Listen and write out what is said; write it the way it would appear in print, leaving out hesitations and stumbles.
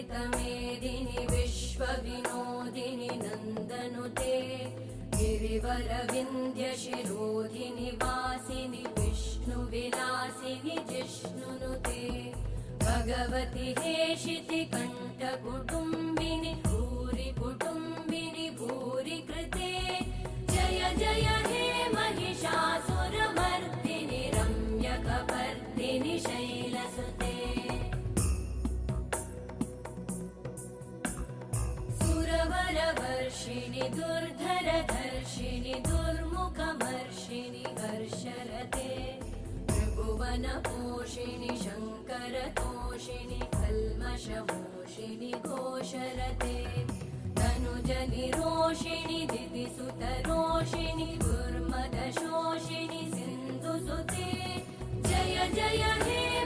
अच्युतमेदिनि विश्वविनोदिनि नन्दनुते गिरिवरविन्ध्यशिरोधिनि वासिनि विष्णुविलासिनि जिष्णुनुते भगवति हेशिति कण्ठकुटुम्बिनि भूरि कुटुम्बिनि भूरि कृते जय जय हे महिषासुरमर्दिनि रम्यकपर्दिनि शैलसुते सुरवरवर्षिणि दुर्धरधर्षिणि दुर्मुखमर्षिणि हर्षरते त्रिभुवनपोषिणि शङ्करतोषिणि कल्मषमोषिणि घोषरते तनुजनिरोषिणि दिदिसुतरोषिणि दुर्मदशोषिणि सिन्धुसुते जय जय हे